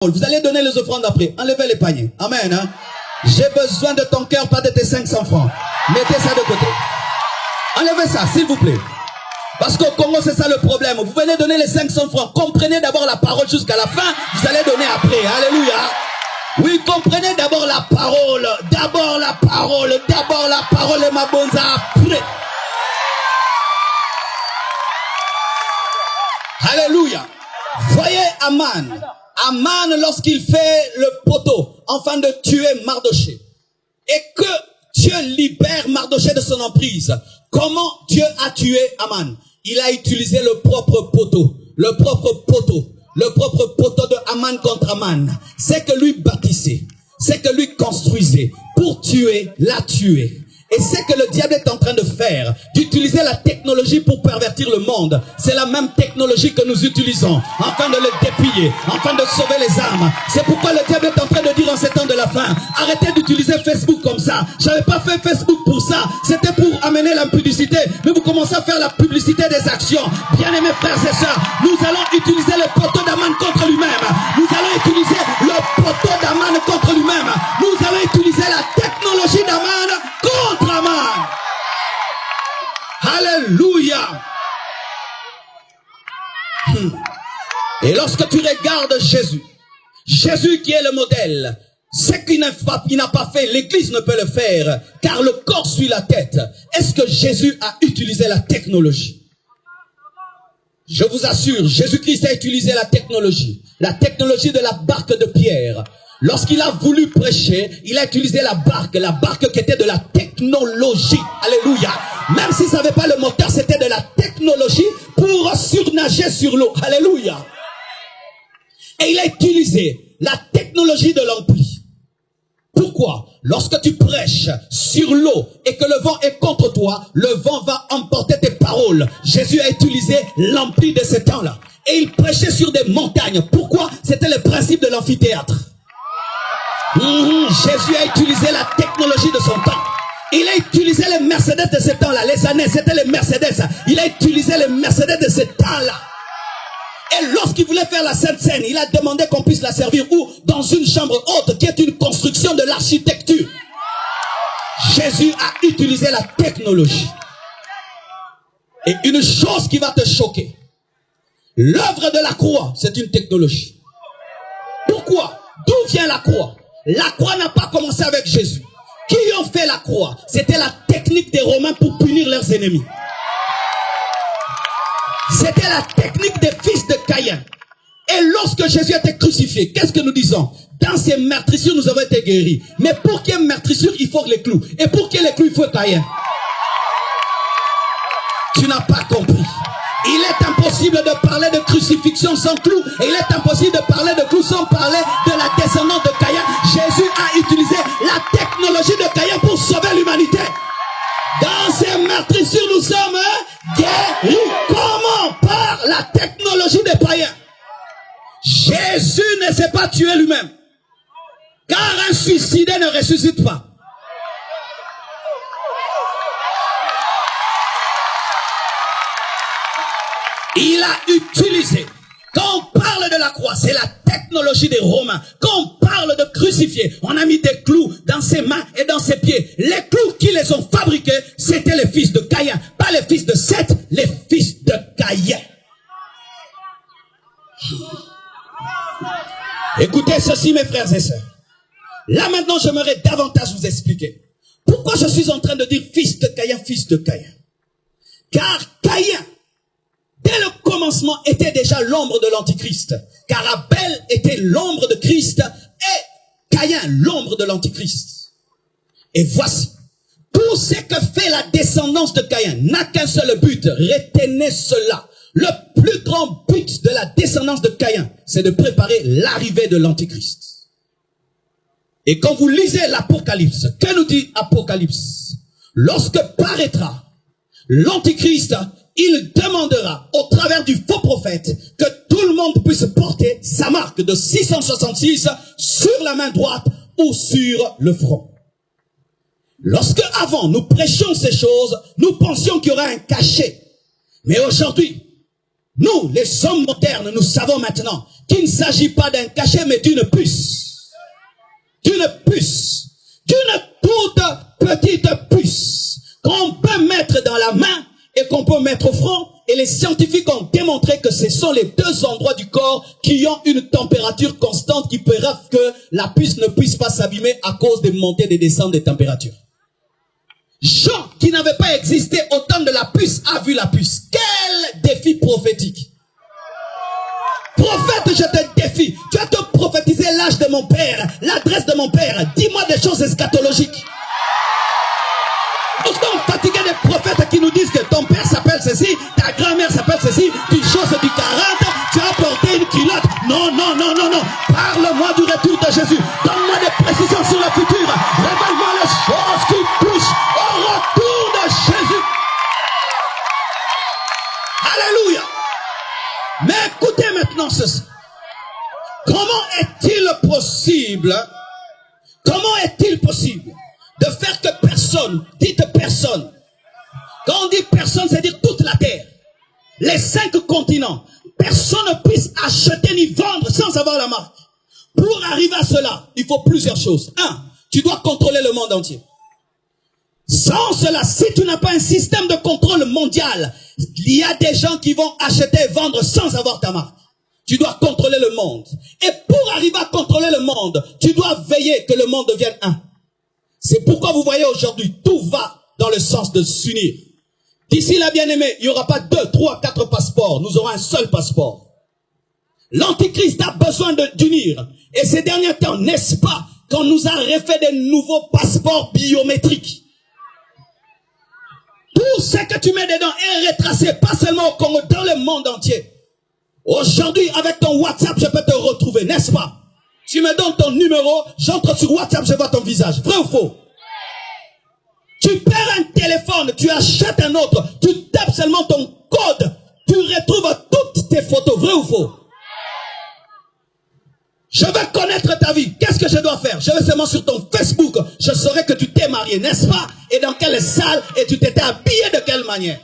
Vous allez donner les offrandes après. Enlevez les paniers. Amen. Hein? J'ai besoin de ton cœur, pas de tes 500 francs. Mettez ça de côté. Enlevez ça, s'il vous plaît. Parce qu'au Congo, c'est ça le problème. Vous venez donner les 500 francs. Comprenez d'abord la parole jusqu'à la fin. Vous allez donner après. Alléluia. Oui, comprenez d'abord la parole. D'abord la parole. D'abord la parole et ma bonza après. Alléluia. Voyez Aman. Aman, lorsqu'il fait le poteau, afin de tuer Mardoché, et que Dieu libère Mardoché de son emprise, comment Dieu a tué Aman? Il a utilisé le propre poteau de Aman contre Aman. C'est que lui bâtissait, c'est que lui construisait, pour tuer, l'a tué. Et c'est que le diable est en train de faire, d'utiliser la technologie pour pervertir le monde. C'est la même technologie que nous utilisons, afin de le dépiller, afin de sauver les âmes. C'est pourquoi le diable est en train de dire en ces temps de la fin, arrêtez d'utiliser Facebook comme ça. J'avais pas fait Facebook pour ça, c'était pour amener l'impudicité. Mais vous commencez à faire la publicité des actions. Bien-aimés frères et sœurs, nous allons utiliser le poteau d'Aman contre lui-même. Nous allons utiliser le poteau d'Aman contre lui-même. Nous allons utiliser la technologie d'Aman contre Aman. Alléluia. Et lorsque tu regardes Jésus, Jésus qui est le modèle, ce qu'il n'a pas fait, l'Église ne peut le faire, car le corps suit la tête. Est-ce que Jésus a utilisé la technologie? Je vous assure, Jésus-Christ a utilisé la technologie de la barque de Pierre. Lorsqu'il a voulu prêcher, il a utilisé la barque qui était de la technologie. Alléluia. Même s'il ne savait pas le moteur, c'était de la technologie pour surnager sur l'eau. Alléluia. Et il a utilisé la technologie de l'ampli. Pourquoi? Lorsque tu prêches sur l'eau et que le vent est contre toi, le vent va emporter tes paroles. Jésus a utilisé l'ampli de ce temps-là. Et il prêchait sur des montagnes. Pourquoi? C'était le principe de l'amphithéâtre. Jésus a utilisé la technologie de son temps. Il a utilisé les Mercedes de ce temps-là. Les années, c'était les Mercedes. Il a utilisé les Mercedes de ce temps-là. Et lorsqu'il voulait faire la Sainte Seine, il a demandé qu'on puisse la servir où? Dans une chambre haute qui est une construction de l'architecture. Jésus a utilisé la technologie. Et une chose qui va te choquer. L'œuvre de la croix, c'est une technologie. Pourquoi? D'où vient la croix? La croix n'a pas commencé avec Jésus. Qui ont fait la croix? C'était la technique des Romains pour punir leurs ennemis. C'était la technique des fils de Caïn. Et lorsque Jésus était crucifié, qu'est-ce que nous disons? Dans ces meurtrissures, nous avons été guéris. Mais pour qu'il y ait meurtrissure, il faut les clous. Et pour qu'il y ait les clous, il faut Caïn. Tu n'as pas compris. Il est impossible de parler de crucifixion sans clous. Et il est impossible de parler de clous sans parler de la descendance de Caïn. Jésus a utilisé la technologie de Caïn pour sauver l'humanité. Dans ces meurtrissures, nous sommes guéris. Comment? Par la technologie des païens. Jésus ne s'est pas tué lui-même. Car un suicidé ne ressuscite pas. Il a utilisé. Quand on parle de la croix, c'est la technologie des Romains. Quand on parle de crucifier, on a mis des clous dans ses mains et dans ses pieds. Les clous qui les ont fabriqués, c'était les fils de Caïn. Pas les fils de Seth, les fils de Caïn. Écoutez ceci, mes frères et sœurs. Là maintenant, j'aimerais davantage vous expliquer. Pourquoi je suis en train de dire fils de Caïn, fils de Caïn? Car Caïn, dès le commencement, était déjà l'ombre de l'Antichrist. Car Abel était l'ombre de Christ et Caïn l'ombre de l'Antichrist. Et voici, tout ce que fait la descendance de Caïn n'a qu'un seul but. Retenez cela. Le plus grand but de la descendance de Caïn, c'est de préparer l'arrivée de l'Antichrist. Et quand vous lisez l'Apocalypse, que nous dit Apocalypse? Lorsque paraîtra l'Antichrist, il demandera au travers du faux prophète que tout le monde puisse porter sa marque de 666 sur la main droite ou sur le front. Lorsque avant nous prêchions ces choses, nous pensions qu'il y aurait un cachet. Mais aujourd'hui, Nous, les hommes modernes, nous savons maintenant qu'il ne s'agit pas d'un cachet, mais d'une puce. D'une puce. D'une toute petite puce qu'on peut mettre dans la main et qu'on peut mettre au front. Et les scientifiques ont démontré que ce sont les deux endroits du corps qui ont une température constante qui fera que la puce ne puisse pas s'abîmer à cause des montées et des descentes des températures. Jean, qui n'avait pas existé au temps de la puce, a vu la puce. Quel défi prophétique! Prophète, je te défie. Tu vas te prophétiser l'âge de mon père, l'adresse de mon père. Dis-moi des choses eschatologiques. Nous sommes fatigués des prophètes qui nous disent que ton père s'appelle ceci, ta grand-mère s'appelle ceci, une chose du 40, tu as porté une culotte. Non, non, non, non, non. Parle-moi du retour de Jésus. Donne-moi des précisions sur le futur. Révèle-moi les choses qui touchent au retour de Jésus. Alléluia. Mais écoutez maintenant ceci. Comment est-il possible de faire que personne, dites personne. Quand on dit personne, c'est-à-dire toute la terre. Les 5 continents. Personne ne puisse acheter ni vendre sans avoir la marque. Pour arriver à cela, il faut plusieurs choses. 1, tu dois contrôler le monde entier. Sans cela, si tu n'as pas un système de contrôle mondial, il y a des gens qui vont acheter et vendre sans avoir ta marque. Tu dois contrôler le monde. Et pour arriver à contrôler le monde, tu dois veiller que le monde devienne un. C'est pourquoi vous voyez aujourd'hui, tout va dans le sens de s'unir. D'ici là, bien-aimé, il n'y aura pas 2, 3, 4 passeports. Nous aurons un seul passeport. L'Antichrist a besoin d'unir. Et ces derniers temps, n'est-ce pas, qu'on nous a refait des nouveaux passeports biométriques. Tout ce que tu mets dedans est retracé, pas seulement au Congo, dans le monde entier. Aujourd'hui, avec ton WhatsApp, je peux te retrouver, n'est-ce pas? Tu me donnes ton numéro, j'entre sur WhatsApp, je vois ton visage. Vrai ou faux? Tu perds un téléphone, tu achètes un autre, tu tapes seulement ton code, tu retrouves toutes tes photos. Vrai ou faux? Je veux connaître ta vie. Qu'est-ce que je dois faire? Je vais seulement sur ton Facebook. Je saurai que tu t'es marié, n'est-ce pas? Et dans quelle salle? Et tu t'étais habillé de quelle manière?